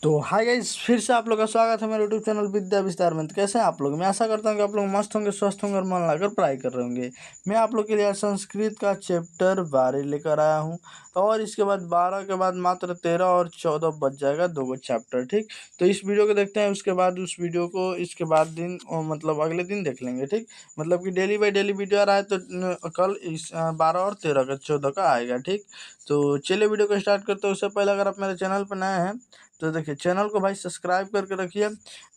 तो hi guys, फिर से आप लोग का स्वागत है मेरे यूट्यूब चैनल विद्या विस्तार में। तो कैसे हैं आप लोग? मैं आशा करता हूँ कि आप लोग मस्त होंगे, स्वस्थ होंगे और मन लगाकर पढ़ाई कर रहे होंगे। मैं आप लोग के लिए आज संस्कृत का चैप्टर 12 लेकर आया हूँ। और इसके बाद 12 के बाद मात्र 13 और 14 बच जाएगा, 2 चैप्टर। ठीक, तो इस वीडियो को देखते हैं, उसके बाद उस वीडियो को इसके बाद दिन मतलब अगले दिन देख लेंगे। ठीक, मतलब कि डेली बाई डेली वीडियो आ रहा है, तो कल इस 12 और 13 का 14 का आएगा। ठीक, तो चलिए वीडियो को स्टार्ट करते हैं। उससे पहले अगर आप मेरे चैनल पर नए हैं तो देखिए, चैनल को भाई सब्सक्राइब करके रखिए,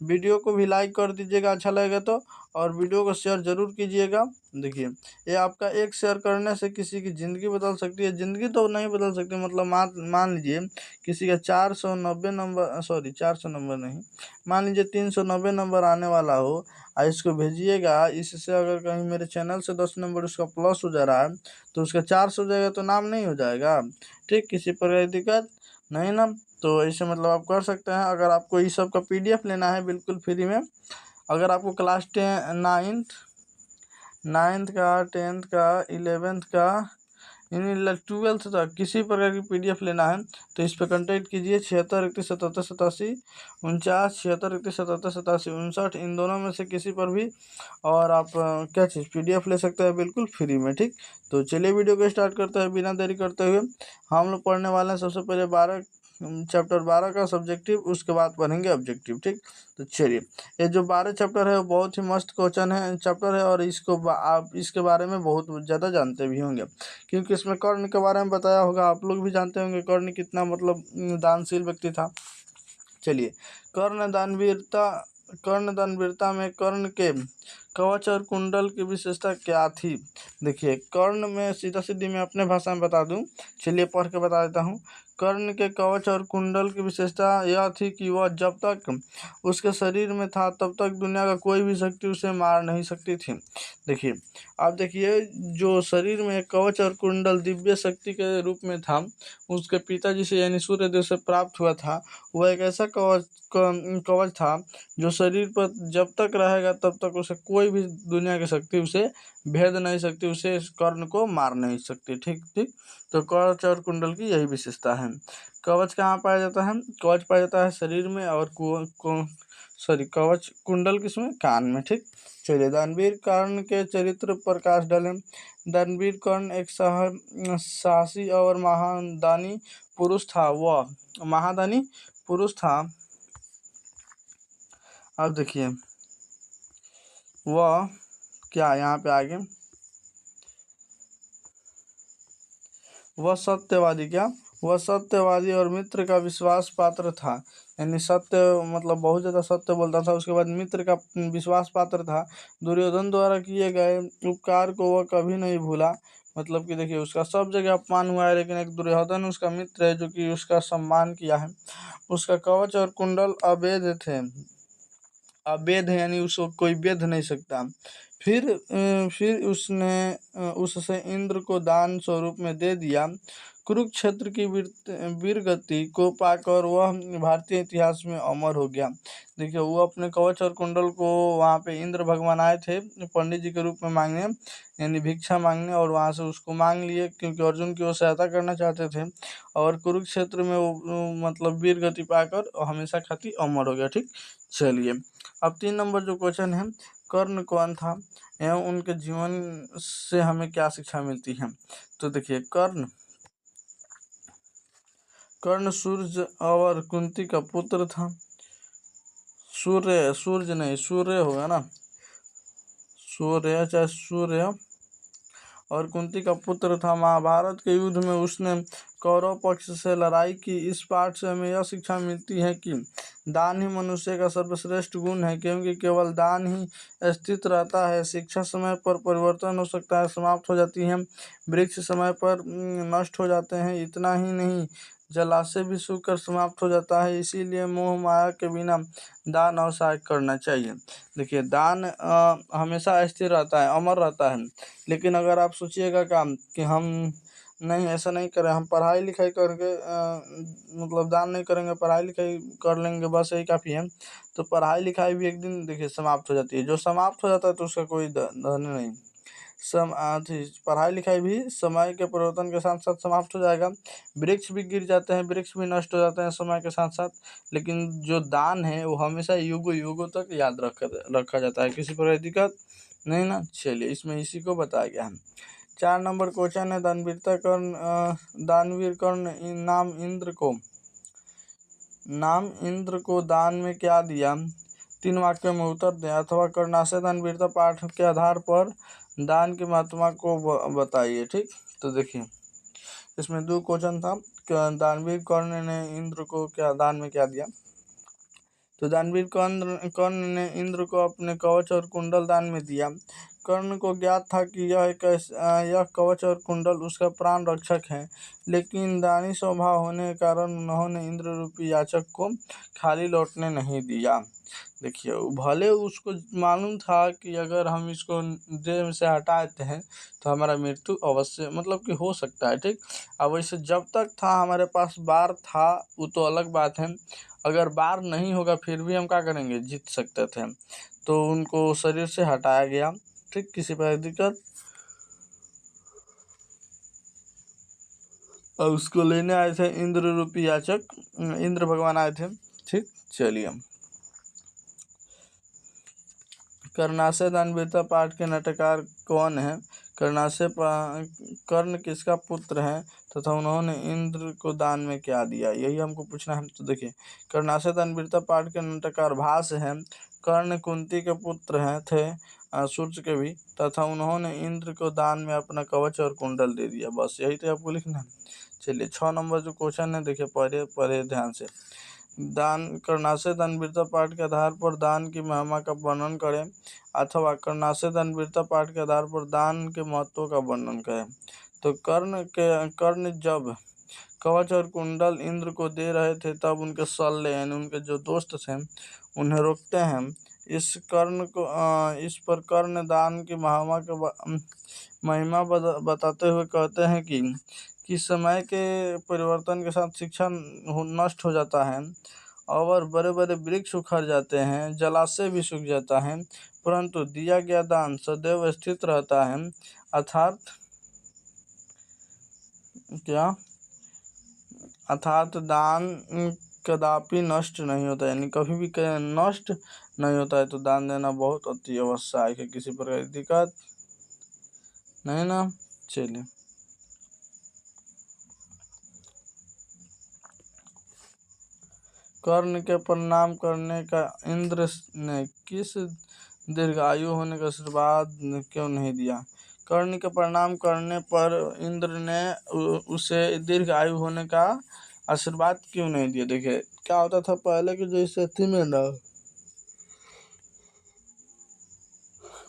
वीडियो को भी लाइक कर दीजिएगा अच्छा लगेगा तो, और वीडियो को शेयर ज़रूर कीजिएगा। देखिए, ये आपका एक शेयर करने से किसी की ज़िंदगी बदल सकती है। ज़िंदगी तो नहीं बदल सकती, मतलब मान लीजिए किसी का 490 नंबर, सॉरी 400 नंबर नहीं, मान लीजिए 390 नंबर आने वाला हो, और इसको भेजिएगा। इससे अगर कहीं मेरे चैनल से 10 नंबर उसका प्लस हो जा रहा है तो उसका 400 हो जाएगा, तो नाम नहीं हो जाएगा। ठीक, किसी प्रकार की दिक्कत नहीं ना। तो ऐसे मतलब आप कर सकते हैं। अगर आपको इस सब का पीडीएफ लेना है बिल्कुल फ्री में, अगर आपको क्लास 9th का, 10th का, 11th का, इन 12th तक किसी प्रकार की पीडीएफ लेना है तो इस पर कॉन्टैक्ट कीजिए। 76 31 77 87 49, 76 31 77 87 59, इन दोनों में से किसी पर भी। और आप क्या चीज़ पीडीएफ ले सकते हैं बिल्कुल फ्री में। ठीक, तो चलिए वीडियो को स्टार्ट करते हैं बिना देरी करते हुए। हम लोग पढ़ने वाले हैं सबसे पहले चैप्टर 12 का सब्जेक्टिव, उसके बाद पढ़ेंगे ऑब्जेक्टिव। ठीक, तो चलिए, ये जो 12 चैप्टर है वो बहुत ही मस्त क्वेश्चन है, चैप्टर है, और आप इसके बारे में बहुत ज़्यादा जानते भी होंगे, क्योंकि इसमें कर्ण के बारे में बताया होगा। आप लोग भी जानते होंगे कर्ण कितना मतलब दानशील व्यक्ति था। चलिए, कर्ण दानवीरता कर्ण दानवीरता में कर्ण के कवच और कुंडल की विशेषता क्या थी? देखिए, कर्ण में सीधा सीधी मैं अपने भाषा में बता दूं, चलिए पढ़ के बता देता हूँ। कर्ण के कवच और कुंडल की विशेषता यह थी कि वह जब तक उसके शरीर में था तब तक दुनिया का कोई भी शक्ति उसे मार नहीं सकती थी। देखिए, आप देखिए, जो शरीर में कवच और कुंडल दिव्य शक्ति के रूप में था, उसके पिताजी से यानी सूर्यदेव से प्राप्त हुआ था। वह एक ऐसा कवच था जो शरीर पर जब तक रहेगा तब तक उसे कोई भी दुनिया की शक्ति उसे भेद नहीं सकती, उसे इस कर्ण को मार नहीं सकती। ठीक ठीक, तो कवच और कुंडल की यही विशेषता है। कवच कहाँ पाया जाता है? कवच पाया जाता है शरीर में, और सॉरी, कवच कुंडल किसमें? कान में। ठीक, चलिए, दानवीर कर्ण के चरित्र प्रकाश डालें। दानवीर कर्ण एक साहसी और महादानी पुरुष था। वह महादानी पुरुष था। अब देखिए, वह क्या यहाँ पे आगे, वह सत्यवादी और मित्र का विश्वास पात्र था। यानी सत्य मतलब बहुत ज़्यादा सत्य बोलता था। उसके बाद मित्र का विश्वास पात्र था। दुर्योधन द्वारा किए गए उपकार को वह कभी नहीं भूला। मतलब कि देखिए, उसका सब जगह अपमान हुआ है, लेकिन एक दुर्योधन उसका मित्र है जो कि उसका सम्मान किया है। उसका कवच और कुंडल अवैध थे। अवैध है यानी उसको कोई वेध नहीं सकता। फिर उसने उससे इंद्र को दान स्वरूप में दे दिया। कुरुक्षेत्र की वीरगति को पाकर वह भारतीय इतिहास में अमर हो गया। देखिए, वो अपने कवच और कुंडल को वहाँ पे इंद्र भगवान आए थे पंडित जी के रूप में मांगने, यानी भिक्षा मांगने, और वहाँ से उसको मांग लिए क्योंकि अर्जुन की वो सहायता करना चाहते थे। और कुरुक्षेत्र में वो मतलब वीरगति पाकर हमेशा खातिर अमर हो गया। ठीक, चलिए, अब 3 नंबर जो क्वेश्चन है, कर्ण कौन था एवं उनके जीवन से हमें क्या शिक्षा मिलती है? तो देखिए, कर्ण सूर्य और कुंती का पुत्र था। सूर्य नहीं, सूर्य होगा ना, सूर्य और कुंती का पुत्र था। महाभारत के युद्ध में उसने कौरव पक्ष से लड़ाई की। इस पाठ से हमें यह शिक्षा मिलती है कि दान ही मनुष्य का सर्वश्रेष्ठ गुण है, क्योंकि केवल दान ही स्थित रहता है। शिक्षा समय पर परिवर्तन हो सकता है, समाप्त हो जाती है। वृक्ष समय पर नष्ट हो जाते हैं। इतना ही नहीं, जलाशय भी सूखकर समाप्त हो जाता है। इसीलिए मोह माया के बिना दान अवश्य करना चाहिए। देखिए, दान हमेशा स्थिर रहता है, अमर रहता है। लेकिन अगर आप सोचिएगा काम कि हम नहीं, ऐसा नहीं करें, हम पढ़ाई लिखाई करके मतलब दान नहीं करेंगे, पढ़ाई लिखाई कर लेंगे, बस यही काफ़ी है, तो पढ़ाई लिखाई भी एक दिन देखिए समाप्त हो जाती है। जो समाप्त हो जाता है तो उसका कोई धन नहीं। पढ़ाई लिखाई भी समय के परिवर्तन के साथ साथ समाप्त हो जाएगा। वृक्ष भी गिर जाते हैं, वृक्ष भी नष्ट हो जाते हैं समय के साथ साथ, लेकिन जो दान है वो हमेशा युगों युगों तक याद रखा जाता है, किसी प्रकार की दिक्कत नहीं ना। चलिए, इसमें इसी को बताया गया है। 4 नंबर क्वेश्चन है, दानवीर कर्ण नाम इंद्र को दान में क्या दिया? 3 वाक्यों में उत्तर दें, अथवा कर्णाशय दानवीरता पाठ के आधार पर दान की महात्मा को बताइए। ठीक, तो देखिए इसमें 2 क्वेश्चन था, दानवीर कर्ण ने इंद्र को क्या दान में क्या दिया। तो दानवीर कर्ण ने इंद्र को अपने कवच और कुंडल दान में दिया। कर्ण को ज्ञात था कि यह कवच और कुंडल उसका प्राण रक्षक है, लेकिन दानी स्वभाव होने के कारण उन्होंने इंद्र रूपी याचक को खाली लौटने नहीं दिया। देखिए, भले उसको मालूम था कि अगर हम इसको देह से हटा देते हैं तो हमारा मृत्यु अवश्य मतलब कि हो सकता है। ठीक, अब वैसे जब तक था हमारे पास बार था वो तो अलग बात है, अगर बार नहीं होगा फिर भी हम क्या करेंगे, जीत सकते थे। तो उनको शरीर से हटाया गया। ठीक, किसी पर दिक्कत, और उसको लेने आए थे इंद्र रूपी याचक, इंद्र भगवान आए थे। ठीक, चलिए, कर्णाशय दानवीरता पाठ के नाटककार कौन है? कर्ण किसका पुत्र है तथा उन्होंने इंद्र को दान में क्या दिया, यही हमको पूछना है। तो देखिए, कर्णाशय दानवीरता पाठ के नाटककार भास हैं। कर्ण कुंती के पुत्र हैं थे, सूर्य के भी, तथा उन्होंने इंद्र को दान में अपना कवच और कुंडल दे दिया। बस यही तो आपको लिखना है। चलिए, 6 नंबर जो क्वेश्चन है देखिए, पढ़े ध्यान से। कर्णाशय दानवीरता पाठ के आधार पर दान की महिमा का वर्णन करें, अथवा कर्णाशय दानवीरता पाठ के आधार पर दान के महत्व का वर्णन करें। तो कर्ण जब कवच और कुंडल इंद्र को दे रहे थे तब उनके सल्ले यानी उनके जो दोस्त थे उन्हें रोकते हैं। इस पर कर्ण दान की महिमा बताते हुए कहते हैं कि समय के परिवर्तन के साथ शिक्षा नष्ट हो जाता है और बड़े बड़े वृक्ष उखड़ जाते हैं, जलाशय भी सूख जाता है, परंतु दिया गया दान सदैव स्थित रहता है। अर्थात क्या? अर्थात दान कदापि नष्ट नहीं होता, यानी कभी भी नष्ट नहीं होता है। तो दान देना बहुत अति आवश्यक है, किसी प्रकार की दिक्कत नहीं ना। चलिए, कर्ण के प्रणाम करने का इंद्र ने किस दीर्घायु होने का आशीर्वाद क्यों नहीं दिया? कर्ण के प्रणाम करने पर इंद्र ने उसे दीर्घ आयु होने का आशीर्वाद क्यों नहीं दिया? देखिए, क्या होता था पहले की जो स्थिति में ना,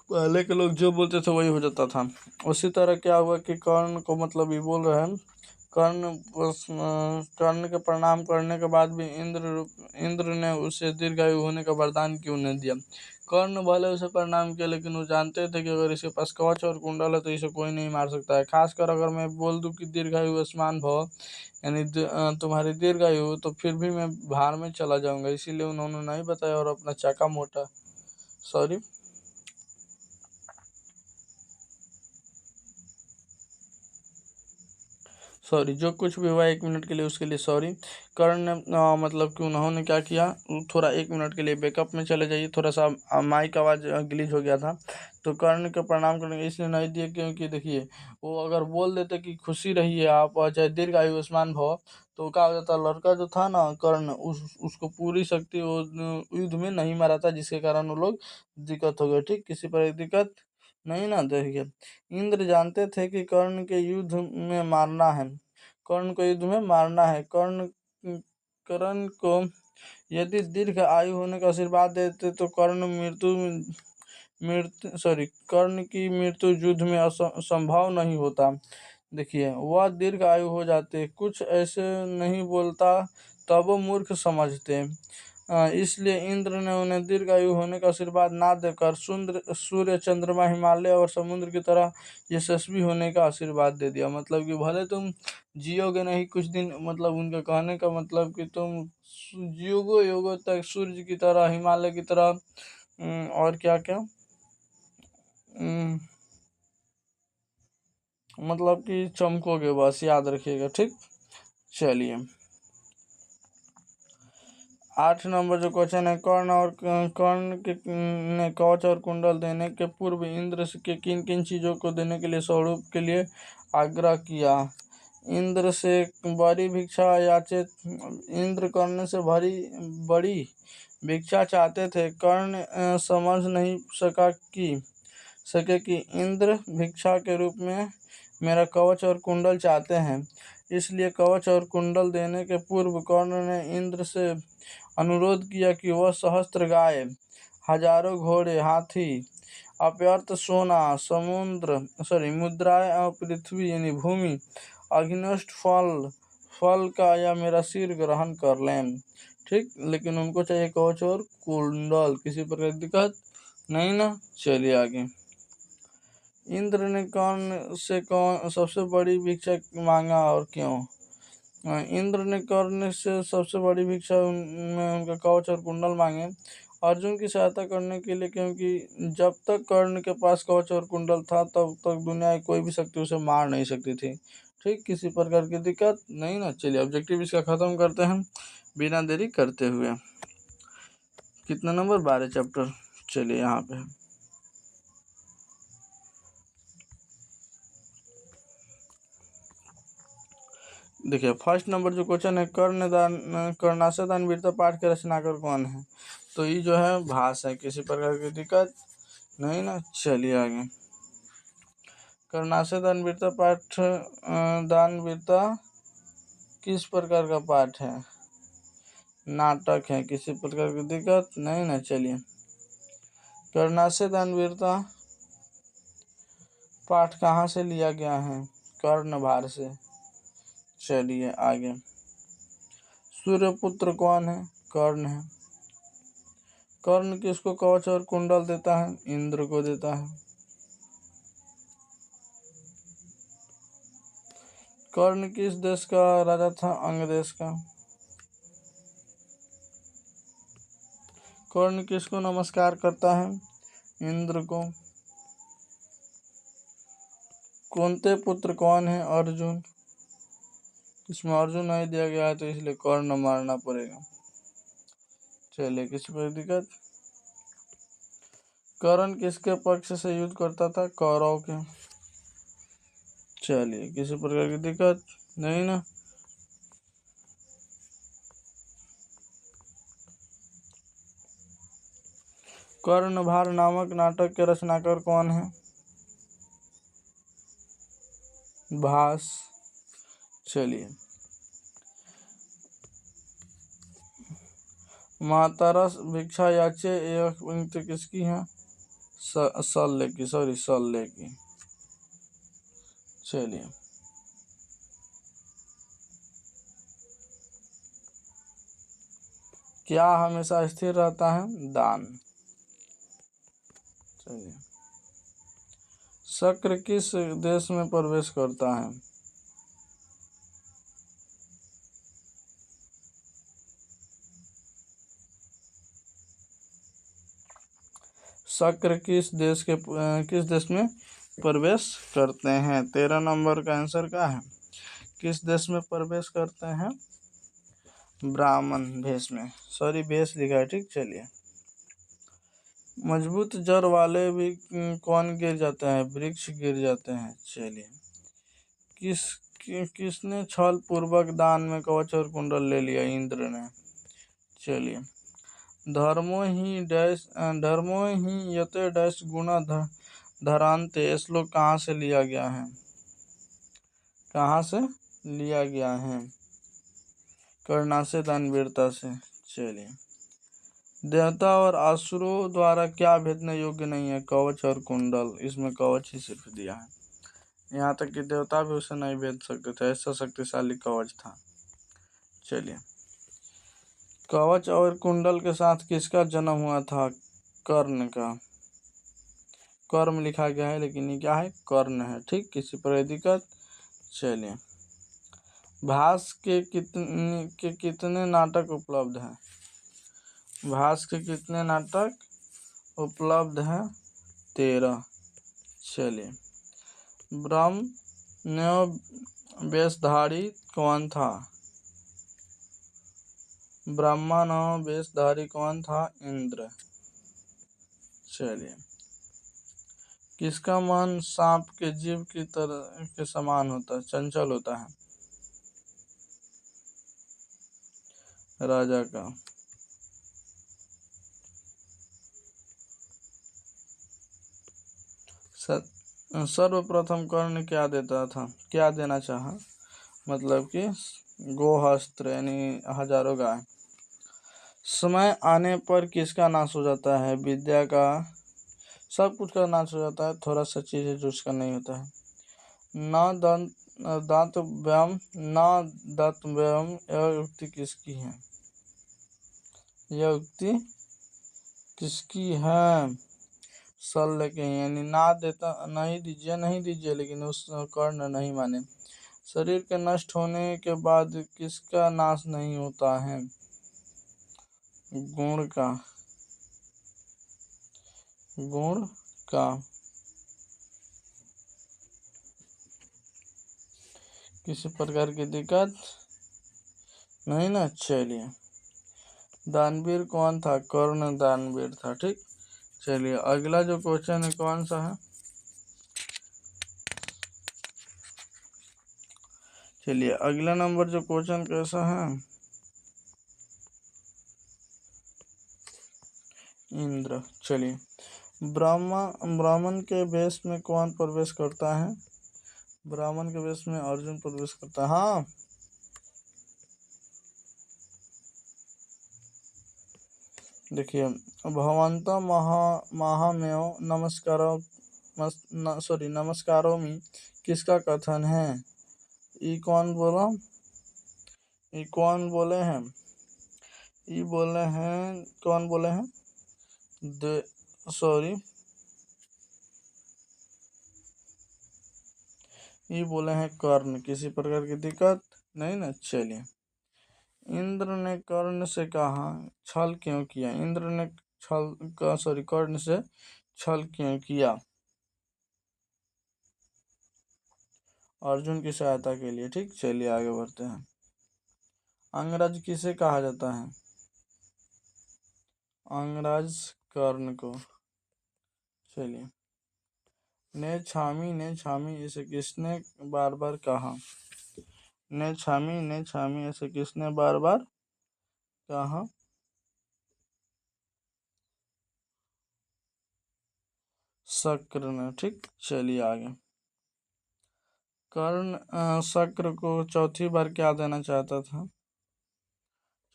पहले के लोग जो बोलते थे वही हो जाता था। उसी तरह क्या हुआ कि कर्ण को मतलब ये बोल रहे हैं, कर्ण के प्रणाम करने के बाद भी इंद्र ने उसे दीर्घायु होने का वरदान क्यों नहीं दिया? कर्ण भले उसे प्रणाम किया, लेकिन वो जानते थे कि अगर इसके पास कवच और कुंडल है तो इसे कोई नहीं मार सकता है। खासकर अगर मैं बोल दूं कि दीर्घायु आयुष्मान भव, यानी तुम्हारी दीर्घायु, तो फिर भी मैं भार में चला जाऊंगा। इसीलिए उन्होंने नहीं बताया और अपना चाका मोटा, सॉरी सॉरी जो कुछ भी हुआ 1 मिनट के लिए उसके लिए सॉरी। कर्ण ने मतलब कि उन्होंने क्या किया, थोड़ा 1 मिनट के लिए बैकअप में चले जाइए, थोड़ा सा माइक आवाज़ ग्लिच हो गया था। तो कर्ण के प्रणाम करने इसलिए नहीं दिए क्योंकि देखिए, वो अगर बोल देते कि खुशी रहिए आप और चाहे दीर्घ आयु आयुष्मान भव, तो क्या हो जाता, लड़का जो था ना कर्ण, उसको पूरी शक्ति वो युद्ध में नहीं मारा था, जिसके कारण वो लोग दिक्कत हो गई। ठीक, किसी पर दिक्कत नहीं ना। देखिए, इंद्र जानते थे कि कर्ण को युद्ध में मारना है। कर्ण को यदि दीर्घ आयु होने का आशीर्वाद देते तो कर्ण की मृत्यु युद्ध में असंभव नहीं होता। देखिए, वह दीर्घ आयु हो जाते, कुछ ऐसे नहीं बोलता तब वो मूर्ख समझते। इसलिए इंद्र ने उन्हें दीर्घायु होने का आशीर्वाद ना देकर सूर्य, चंद्रमा, हिमालय और समुद्र की तरह यशस्वी होने का आशीर्वाद दे दिया। मतलब कि भले तुम जियोगे नहीं कुछ दिन, मतलब उनके कहने का मतलब कि तुम युगों युगों तक सूर्य की तरह, हिमालय की तरह, और क्या क्या, मतलब कि चमकोगे, बस याद रखिएगा, ठीक। चलिए 8 नंबर जो क्वेश्चन है, कर्ण के ने कवच और कुंडल देने के पूर्व इंद्र के किन किन चीजों को देने के लिए स्वरूप के लिए आग्रह किया। इंद्र से बड़ी भिक्षा याचे, इंद्र कर्ण से बड़ी भिक्षा चाहते थे। कर्ण समझ नहीं सके कि इंद्र भिक्षा के रूप में मेरा कवच और कुंडल चाहते हैं, इसलिए कवच और कुंडल देने के पूर्व कर्ण ने इंद्र से अनुरोध किया कि वह सहस्त्र गाय, हजारों घोड़े, हाथी, अपर्याप्त सोना, मुद्राएं और पृथ्वी यानी भूमि, अग्निष्ट फल का या मेरा सिर ग्रहण कर लें, ठीक। लेकिन उनको चाहिए कवच और कुंडल, किसी प्रकार की दिक्कत नहीं ना। चलिए आगे। इंद्र ने कौन सबसे बड़ी भिक्षा मांगा और क्यों। इंद्र ने कर्ण से सबसे बड़ी भिक्षा में उनका कवच और कुंडल मांगे अर्जुन की सहायता करने के लिए, क्योंकि जब तक कर्ण के पास कवच और कुंडल था तब तक दुनिया की कोई भी शक्ति उसे मार नहीं सकती थी, ठीक। किसी प्रकार की दिक्कत नहीं ना। चलिए ऑब्जेक्टिव इसका खत्म करते हैं बिना देरी करते हुए। कितना नंबर 12 चैप्टर। चलिए यहाँ पे देखिए फर्स्ट नंबर जो क्वेश्चन है, कर्णाशय दान वीरता पाठ के रचनाकार कौन है। तो ये जो है भास है, किसी प्रकार की दिक्कत नहीं ना। चलिए आगे। कर्णाशय दान वीरता पाठ दान वीरता किस प्रकार का पाठ है, नाटक है, किसी प्रकार की दिक्कत नहीं ना। चलिए कर्णाशय दान वीरता पाठ कहाँ से लिया गया है, कर्णभार से। चलिए आगे। सूर्यपुत्र कौन है, कर्ण है। कर्ण किसको कवच और कुंडल देता है, इंद्र को देता है। कर्ण किस देश का राजा था, अंग देश का। कर्ण किसको नमस्कार करता है, इंद्र को। कुंती पुत्र कौन है, अर्जुन। इसमें अर्जुन नहीं दिया गया है तो इसलिए कर्ण मारना पड़ेगा। चलिए किसी पर दिक्कत। कर्ण किसके पक्ष से युद्ध करता था, कौरव के। चलिए किसी प्रकार की दिक्कत नहीं ना। कर्णभार नामक नाटक के रचनाकार कौन है, भास। चलिए मातारस भिक्षा याचे यह पंक्ति किसकी है, शल्य की। चलिए क्या हमेशा स्थिर रहता है, दान। चलिए शक्र किस देश में प्रवेश करता है, शक्र किस देश में प्रवेश करते हैं। 13 नंबर का आंसर क्या है, किस देश में प्रवेश करते हैं, ब्राह्मण भेष में, भेष लिखा है, ठीक। चलिए मजबूत जड़ वाले भी कौन गिर जाते हैं, वृक्ष गिर जाते हैं। चलिए किसने छल पूर्वक दान में कवच और कुंडल ले लिया, इंद्र ने। चलिए धर्मो ही यते डैश गुणा धरान्ते श्लोक कहाँ से लिया गया है, कर्णाशय दान वीरता से। चलिए देवता और असुरों द्वारा क्या भेदने योग्य नहीं है, कवच और कुंडल। इसमें कवच ही सिर्फ दिया है, यहाँ तक कि देवता भी उसे नहीं भेद सकते थे, ऐसा शक्तिशाली कवच था। चलिए कवच और कुंडल के साथ किसका जन्म हुआ था, कर्ण का। कर्म लिखा गया है लेकिन ये क्या है, कर्ण है, ठीक। किसी पर दिक्कत। चलिए भास के कितने नाटक उपलब्ध हैं, भास के कितने नाटक उपलब्ध हैं, 13। चलिए ब्रह्म नौ वेशधारी कौन था? ब्रह्मा नौ वेशधारी कौन था? इंद्र। चलिए, किसका मन सांप के जीभ की तरह के समान होता है, चंचल होता है? राजा का। सर्वप्रथम कर्ण क्या देता था, क्या देना चाहा? मतलब कि गोहस्त्र यानी हजारों गाय। समय आने पर किसका नाश हो जाता है? विद्या का। सब कुछ का नाश हो जाता है, थोड़ा सा चीज है जो उसका नहीं होता है। न दांत व्यायाम, न दांत व्यायाम, यह युक्ति किसकी है? यह युक्ति किसकी है? शल्य के, यानी ना देता नहीं दीजिए, लेकिन उस कर्ण नहीं माने। शरीर के नष्ट होने के बाद किसका नाश नहीं होता है? गुण का। गुण का। किसी प्रकार की दिक्कत नहीं ना? चलिए, दानवीर कौन था? कर्ण दानवीर था। ठीक, चलिए अगला जो क्वेश्चन है कौन सा है? चलिए अगला नंबर जो क्वेश्चन कैसा है? इंद्र। चलिए, ब्राह्मण के वेश में कौन प्रवेश करता है? ब्राह्मण के वेश में अर्जुन प्रवेश करता है। हाँ, देखिए, भगवंत महामेव नमस्कारों में किसका कथन है? ई कौन बोला? ई कौन बोले हैं? ई बोले हैं, कौन बोले हैं? सॉरी, ये बोले हैं कर्ण। किसी प्रकार की दिक्कत नहीं ना? चलिए, इंद्र ने कर्ण से कहा छल क्यों किया? इंद्र ने कर्ण से छल क्यों किया? अर्जुन की सहायता के लिए। ठीक, चलिए आगे बढ़ते हैं। अंगराज किसे कहा जाता है? अंगराज कर्ण को। चलिए, ने छामी इसे किसने बार बार कहा? ने छामी इसे किसने बार बार कहा? शक्र ने। ठीक, चलिए आगे। कर्ण शक्र को चौथी बार क्या देना चाहता था?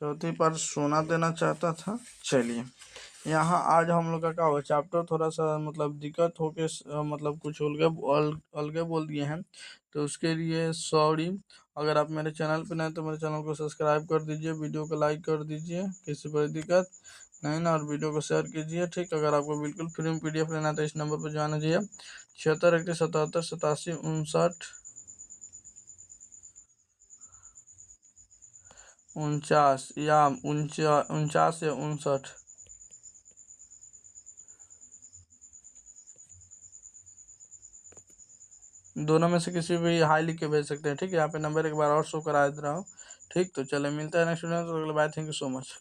चौथी बार सोना देना चाहता था। चलिए, यहाँ आज हम लोग का क्या हुआ, चैप्टर थोड़ा सा मतलब दिक्कत होके मतलब कुछ अलगे बोल दिए हैं, तो उसके लिए सॉरी। अगर आप मेरे चैनल पे नए तो मेरे चैनल को सब्सक्राइब कर दीजिए, वीडियो को लाइक कर दीजिए, किसी पर दिक्कत नहीं ना, और वीडियो को शेयर कीजिए। ठीक, अगर आपको बिल्कुल फ्री में PDF लेना है तो इस नंबर पर जाना चाहिए 76 177 87 49 या 49 या 59। दोनों में से किसी भी हाई लिख के भेज सकते हैं। ठीक है, यहाँ पे नंबर एक बार और शो करा दे रहा हूँ। ठीक, तो चले मिलते हैं नेक्स्ट वीडियो में, तो bye, thank you so much.